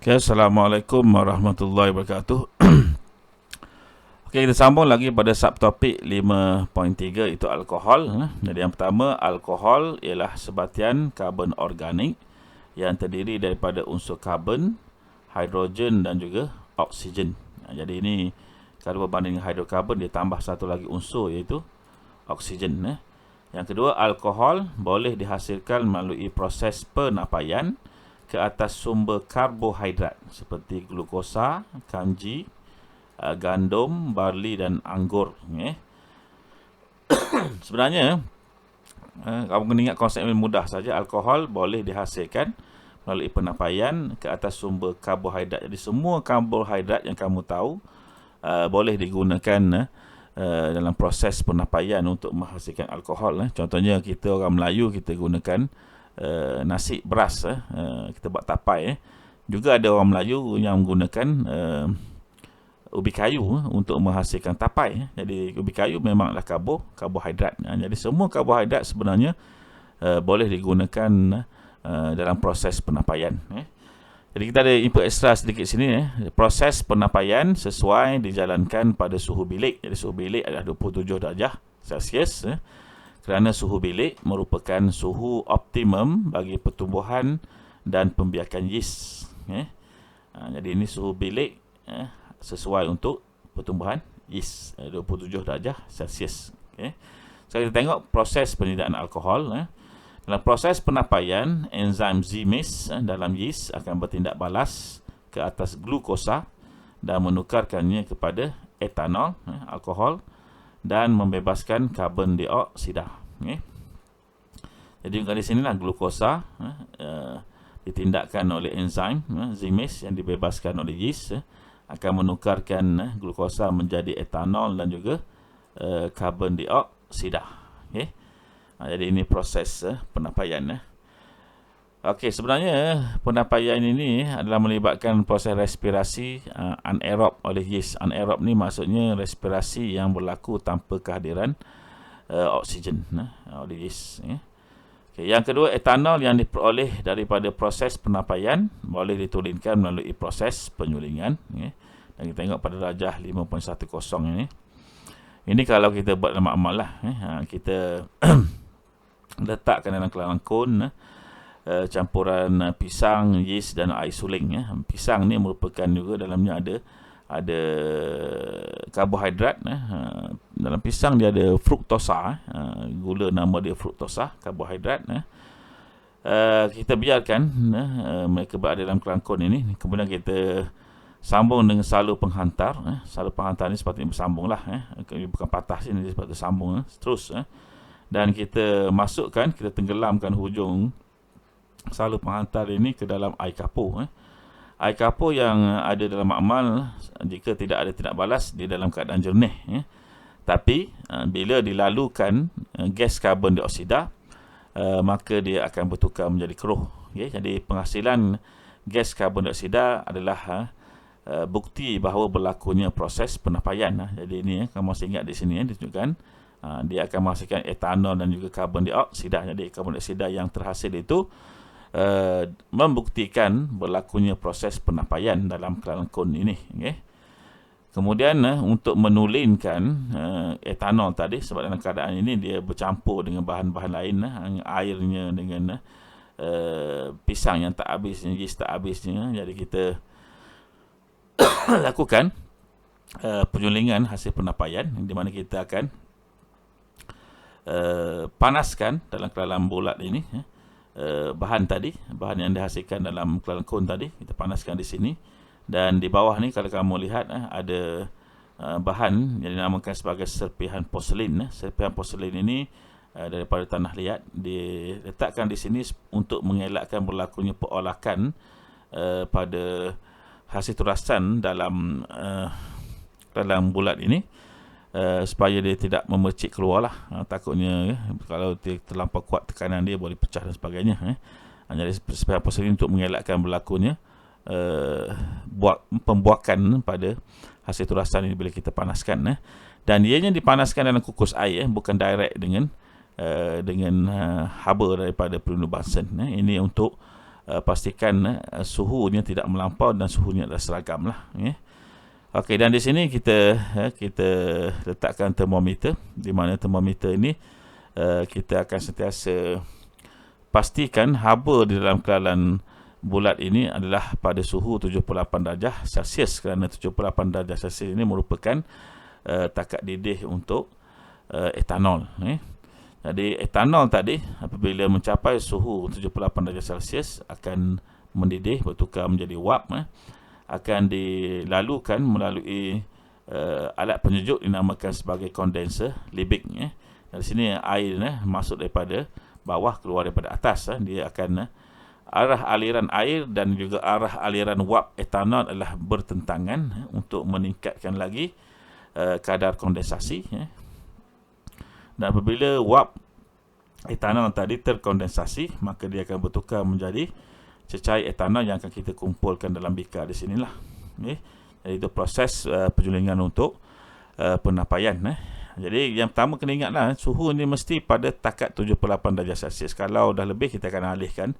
Okay, Assalamualaikum warahmatullahi wabarakatuh. Okay, kita sambung lagi pada subtopik 5.3 itu alkohol. Jadi yang pertama, alkohol ialah sebatian karbon organik yang terdiri daripada unsur karbon, hidrogen dan juga oksigen. Jadi ini kalau berbanding hidrokarbon dia tambah satu lagi unsur iaitu oksigen. Yang kedua, alkohol boleh dihasilkan melalui proses penapaian ke atas sumber karbohidrat seperti glukosa, kanji, gandum, barley dan anggur. Sebenarnya, kamu kena ingat konsep yang mudah saja. Alkohol boleh dihasilkan melalui penapaian ke atas sumber karbohidrat. Jadi semua karbohidrat yang kamu tahu boleh digunakan dalam proses penapaian untuk menghasilkan alkohol. Contohnya kita orang Melayu, kita gunakan nasi beras, kita buat tapai. Juga ada orang Melayu yang menggunakan ubi kayu untuk menghasilkan tapai. Jadi ubi kayu memanglah karbohidrat. Jadi semua karbohidrat sebenarnya boleh digunakan dalam proses penapaian. Jadi kita ada input ekstra sedikit sini. Proses penapaian sesuai dijalankan pada suhu bilik. Jadi suhu bilik adalah 27 darjah Celsius. Kerana suhu bilik merupakan suhu optimum bagi pertumbuhan dan pembiakan yeast. Jadi ini suhu bilik sesuai untuk pertumbuhan yeast, 27 darjah Celsius. Sekarang kita tengok proses penyediaan alkohol. Dalam proses penapaian, enzim Zymes dalam yeast akan bertindak balas ke atas glukosa dan menukarkannya kepada etanol, alkohol, dan membebaskan karbon dioksida. Jadi di sinilah glukosa ditindakkan oleh enzim Zymes yang dibebaskan oleh yeast akan menukarkan glukosa menjadi etanol dan juga karbon dioksida. Jadi ini proses penapaian. Okey, sebenarnya penapaian ini adalah melibatkan proses respirasi anaerob oleh yeast. Anaerob ni maksudnya respirasi yang berlaku tanpa kehadiran oksigen oleh yeast. Okay. Yang kedua, etanol yang diperoleh daripada proses penapaian boleh ditulinkan melalui proses penyulingan. Dan kita tengok pada darjah 5.10 ini. Ini kalau kita buat dalam amal lah. Kita letakkan dalam kelangkun campuran pisang, yeast dan air suling. Pisang ni merupakan juga dalamnya ada karbohidrat. Dalam pisang dia ada fruktosa, gula nama dia fruktosa, karbohidrat. Kita biarkan mereka berada dalam kelangkun ini, kemudian kita sambung dengan salur penghantar. Salur penghantar ni sepatutnya bersambung lah, bukan patah sini, dia sepatutnya sambung terus. Dan kita masukkan, kita tenggelamkan hujung salur penghantar ini ke dalam air kapur. Air kapur yang ada dalam makmal, jika tidak ada tindak balas, dia dalam keadaan jernih. Tapi bila dilalukan gas karbon dioksida, maka dia akan bertukar menjadi keruh. Jadi penghasilan gas karbon dioksida adalah bukti bahawa berlakunya proses penapaian. Jadi ini kamu masih ingat di sini ditunjukkan dia akan menghasilkan etanol dan juga karbon dioksida. Jadi karbon dioksida yang terhasil itu membuktikan berlakunya proses penapaian dalam kelangkun ini. Kemudian untuk menulinkan etanol tadi, sebab dalam keadaan ini dia bercampur dengan bahan-bahan lain, airnya dengan pisang yang tak habisnya, yeast tak habisnya. Jadi kita lakukan penyulingan hasil penapaian, di mana kita akan panaskan dalam bulat ini bahan yang dihasilkan dalam kelangkun tadi, kita panaskan di sini. Dan di bawah ni kalau kamu lihat ada bahan yang dinamakan sebagai serpihan porselin. Serpihan porselin ini daripada tanah liat diletakkan di sini untuk mengelakkan berlakunya perolakan pada hasil turasan dalam bulat ini, supaya dia tidak memercik keluar lah. Takutnya kalau dia terlampau kuat tekanan dia boleh pecah dan sebagainya. Jadi serpihan porselin untuk mengelakkan berlakunya pembuakan pada hasil turasan ini bila kita panaskan. Dan ianya dipanaskan dalam kukus air, bukan direct dengan haba daripada pelindung Bunsen. Ini untuk pastikan suhunya tidak melampau dan suhunya adalah seragam lah. Okey, dan di sini kita letakkan termometer, di mana termometer ini kita akan sentiasa pastikan haba di dalam kelalan bulat ini adalah pada suhu 78 darjah Celsius, kerana 78 darjah Celsius ini merupakan takat didih untuk etanol. Jadi etanol tadi apabila mencapai suhu 78 darjah Celsius akan mendidih, bertukar menjadi wap, akan dilalukan melalui alat penyejuk dinamakan sebagai kondenser Liebig. Dari sini air masuk daripada bawah keluar daripada atas. Dia akan arah aliran air dan juga arah aliran wap etanol adalah bertentangan untuk meningkatkan lagi kadar kondensasi. Dan apabila wap etanol tadi terkondensasi, maka dia akan bertukar menjadi cecair etanol yang akan kita kumpulkan dalam bikar di sinilah. Jadi itu proses penjulingan untuk penapaian. Jadi yang pertama kena ingatlah, suhu ni mesti pada takat 78 darjah Celsius. Kalau dah lebih, kita akan alihkan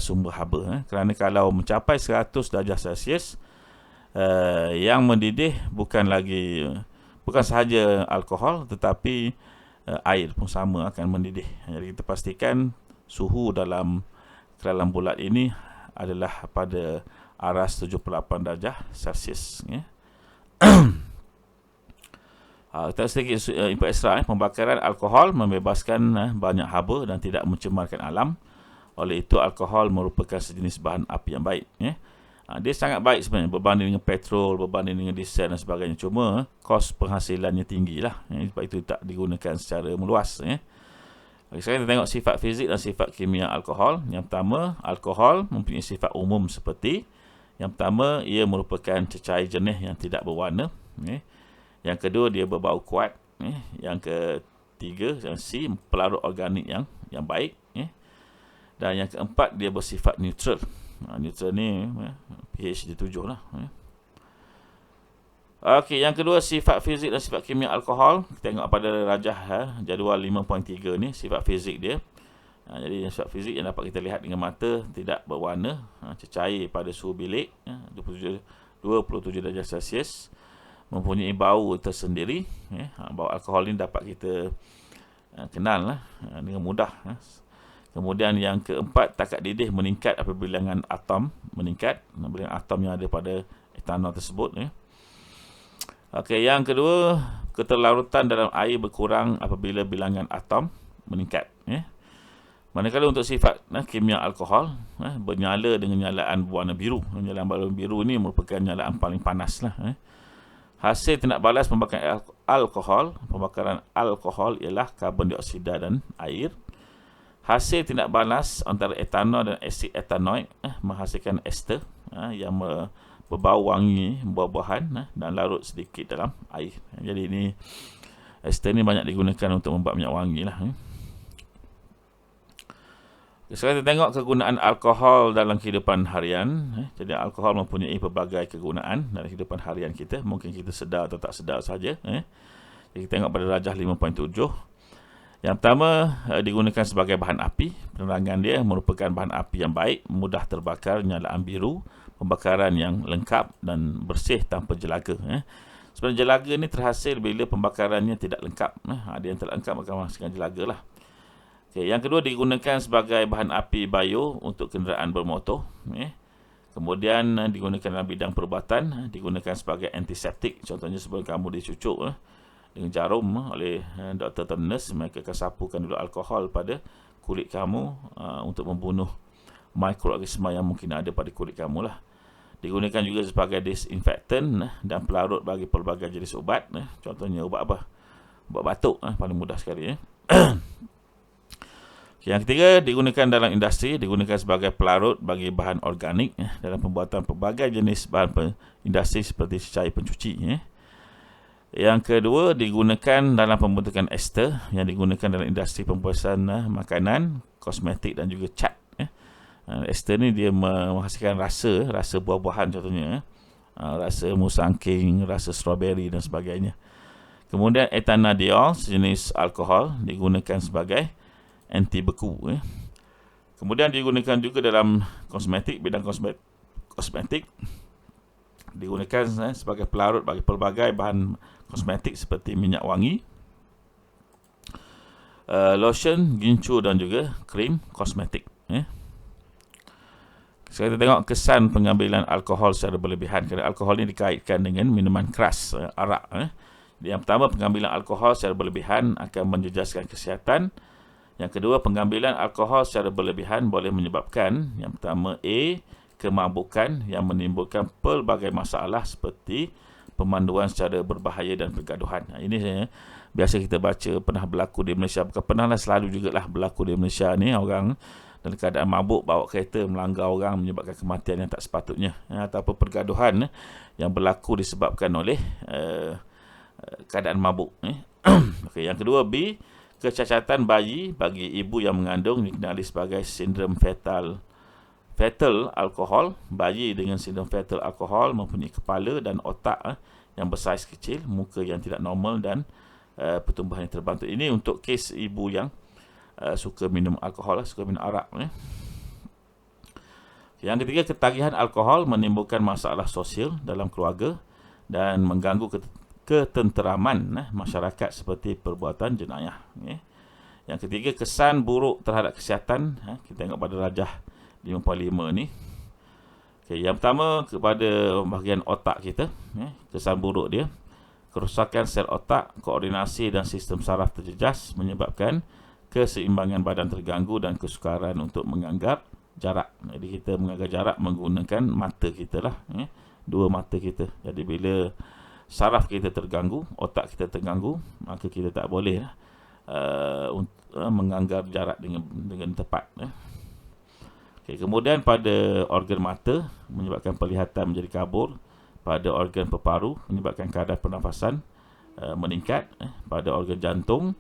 sumber haba. Kerana kalau mencapai 100 darjah Celsius, yang mendidih bukan sahaja alkohol, tetapi air pun sama akan mendidih. Jadi kita pastikan suhu dalam kelalan bulat ini adalah pada aras 78 darjah Celsius. Kita sedikit input ekstra. Pembakaran alkohol membebaskan banyak haba dan tidak mencemarkan alam. Oleh itu, alkohol merupakan sejenis bahan api yang baik. Dia sangat baik sebenarnya berbanding dengan petrol, berbanding dengan diesel dan sebagainya. Cuma kos penghasilannya tinggi lah. Sebab itu tak digunakan secara meluas. Sekarang kita tengok sifat fizik dan sifat kimia alkohol. Yang pertama, alkohol mempunyai sifat umum seperti yang pertama, ia merupakan cecair jernih yang tidak berwarna. Yang kedua, dia berbau kuat. Yang ketiga, yang C, pelarut organik yang baik. Dan yang keempat, dia bersifat neutral. Neutral ni pH dia 7 lah. Okey, yang kedua, sifat fizik dan sifat kimia alkohol. Kita tengok pada rajah jadual 5.3 ni, sifat fizik dia. Jadi sifat fizik yang dapat kita lihat dengan mata tidak berwarna, cecair pada suhu bilik 27 darjah Celsius, mempunyai bau tersendiri. Bau alkohol ini dapat kita kenal dengan mudah. Kemudian yang keempat, takat didih meningkat apabila bilangan atom meningkat, bilangan atom yang ada pada etanol tersebut. Okey, yang kedua, keterlarutan dalam air berkurang apabila bilangan atom meningkat. Manakala untuk sifat kimia alkohol, bernyala dengan nyalaan berwarna biru. Nyalaan berwarna biru ini merupakan nyalaan paling panas lah. Hasil tindak balas pembakaran alkohol ialah karbon dioksida dan air. Hasil tindak balas antara etanol dan asid etanoik menghasilkan ester yang berbau wangi buah-buahan dan larut sedikit dalam air. Jadi ini ester ni banyak digunakan untuk membuat minyak wangi lah. Sekarang kita tengok kegunaan alkohol dalam kehidupan harian. Jadi alkohol mempunyai pelbagai kegunaan dalam kehidupan harian kita. Mungkin kita sedar atau tak sedar saja. Jadi kita tengok pada rajah 5.7. Yang pertama, digunakan sebagai bahan api. Penerangan dia merupakan bahan api yang baik, mudah terbakar, nyalaan biru, pembakaran yang lengkap dan bersih tanpa jelaga. Sebenarnya jelaga ni terhasil bila pembakarannya tidak lengkap. Ada yang tak lengkap maka menghasilkan jelaga lah. Okay, yang kedua, digunakan sebagai bahan api bio untuk kenderaan bermotor. Kemudian digunakan dalam bidang perubatan, digunakan sebagai antiseptik. Contohnya sebelum kamu dicucuk dengan jarum oleh doktor atau nurse, mereka akan sapukan dulu alkohol pada kulit kamu untuk membunuh mikroorganisma yang mungkin ada pada kulit kamu lah. Digunakan juga sebagai disinfektan dan pelarut bagi pelbagai jenis ubat. Contohnya ubat apa? Ubat batuk paling mudah sekali. Yang ketiga, digunakan dalam industri, digunakan sebagai pelarut bagi bahan organik dalam pembuatan pelbagai jenis bahan industri seperti cecair pencuci. Yang kedua, digunakan dalam pembentukan ester yang digunakan dalam industri pembuatan makanan, kosmetik dan juga cat. Ester ni dia menghasilkan rasa buah-buahan contohnya. Rasa musangking, rasa strawberry dan sebagainya. Kemudian etanadiol, sejenis alkohol, digunakan sebagai anti beku. Kemudian digunakan juga dalam kosmetik, bidang kosmetik digunakan sebagai pelarut bagi pelbagai bahan kosmetik seperti minyak wangi, lotion, gincu dan juga krim kosmetik. Sekarang kita tengok kesan pengambilan alkohol secara berlebihan, kerana alkohol ini dikaitkan dengan minuman keras, arak. Yang pertama, pengambilan alkohol secara berlebihan akan menjejaskan kesihatan. Yang kedua, pengambilan alkohol secara berlebihan boleh menyebabkan, yang pertama A, kemabukan yang menimbulkan pelbagai masalah seperti pemanduan secara berbahaya dan pergaduhan. Ini biasa kita baca pernah berlaku di Malaysia, bukan pernah lah, selalu jugalah berlaku di Malaysia ni, orang dalam keadaan mabuk bawa kereta melanggar orang menyebabkan kematian yang tak sepatutnya, ataupun pergaduhan yang berlaku disebabkan oleh keadaan mabuk. Okay, yang kedua B, kecacatan bayi bagi ibu yang mengandung dikenali sebagai sindrom fetal alkohol. Bayi dengan sindrom fetal alkohol mempunyai kepala dan otak yang bersaiz kecil, muka yang tidak normal dan pertumbuhan yang terbantu. Ini untuk kes ibu yang suka minum alkohol, suka minum arak. Yang ketiga, ketagihan alkohol menimbulkan masalah sosial dalam keluarga dan mengganggu ketenteraman masyarakat seperti perbuatan jenayah. Yang ketiga, kesan buruk terhadap kesihatan. Kita tengok pada rajah 5.5 ni. Yang pertama, kepada bahagian otak kita, kesan buruk dia, kerosakan sel otak, koordinasi dan sistem saraf terjejas, menyebabkan keseimbangan badan terganggu dan kesukaran untuk menganggap jarak. Jadi kita menganggap jarak menggunakan mata kita lah, dua mata kita. Jadi bila saraf kita terganggu, otak kita terganggu, maka kita tak boleh menganggap jarak dengan tepat. Okay, kemudian pada organ mata menyebabkan penglihatan menjadi kabur. Pada organ peparu menyebabkan kadar pernafasan meningkat. Pada organ jantung,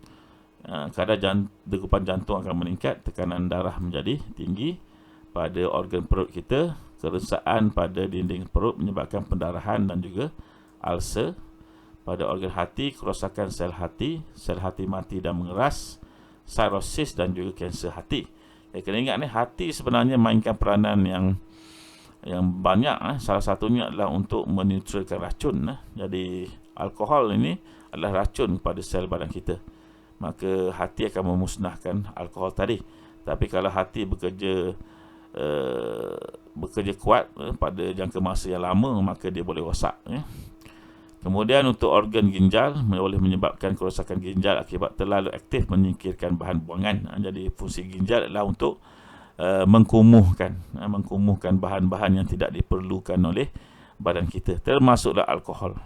kadar degupan jantung akan meningkat, tekanan darah menjadi tinggi. Pada organ perut kita, keresaan pada dinding perut menyebabkan pendarahan dan juga ulcer. Pada organ hati, kerosakan sel hati mati dan mengeras, cirrhosis dan juga kanser hati. Kena ingat ni, hati sebenarnya mainkan peranan yang banyak. Salah satunya adalah untuk meneutralkan racun. Jadi alkohol ini adalah racun kepada sel badan kita. Maka hati akan memusnahkan alkohol tadi. Tapi kalau hati bekerja kuat pada jangka masa yang lama, maka dia boleh rosak. Kemudian untuk organ ginjal, boleh menyebabkan kerosakan ginjal akibat terlalu aktif menyingkirkan bahan buangan. Jadi fungsi ginjal adalah untuk mengkumuhkan bahan-bahan yang tidak diperlukan oleh badan kita, termasuklah alkohol.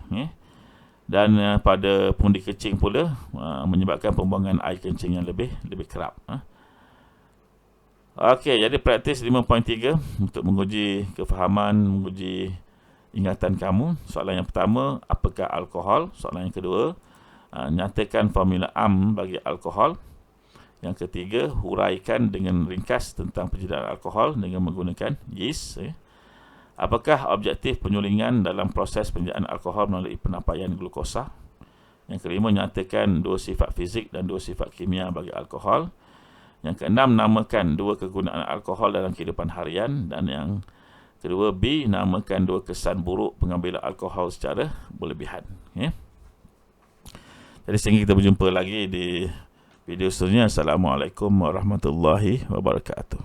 Dan pada pundi kencing pula menyebabkan pembuangan air kencing yang lebih kerap. Okey, jadi praktis 5.3 untuk menguji kefahaman, menguji ingatan kamu. Soalan yang pertama, apakah alkohol? Soalan yang kedua, nyatakan formula AMM bagi alkohol. Yang ketiga, huraikan dengan ringkas tentang penjedaan alkohol dengan menggunakan yeast. Apakah objektif penyulingan dalam proses penjedaan alkohol melalui penampaian glukosa? Yang kelima, nyatakan dua sifat fizik dan dua sifat kimia bagi alkohol. Yang keenam, namakan dua kegunaan alkohol dalam kehidupan harian. Dan yang kedua, B, namakan dua kesan buruk pengambilan alkohol secara berlebihan. Jadi sehingga kita berjumpa lagi di video seterusnya. Assalamualaikum warahmatullahi wabarakatuh.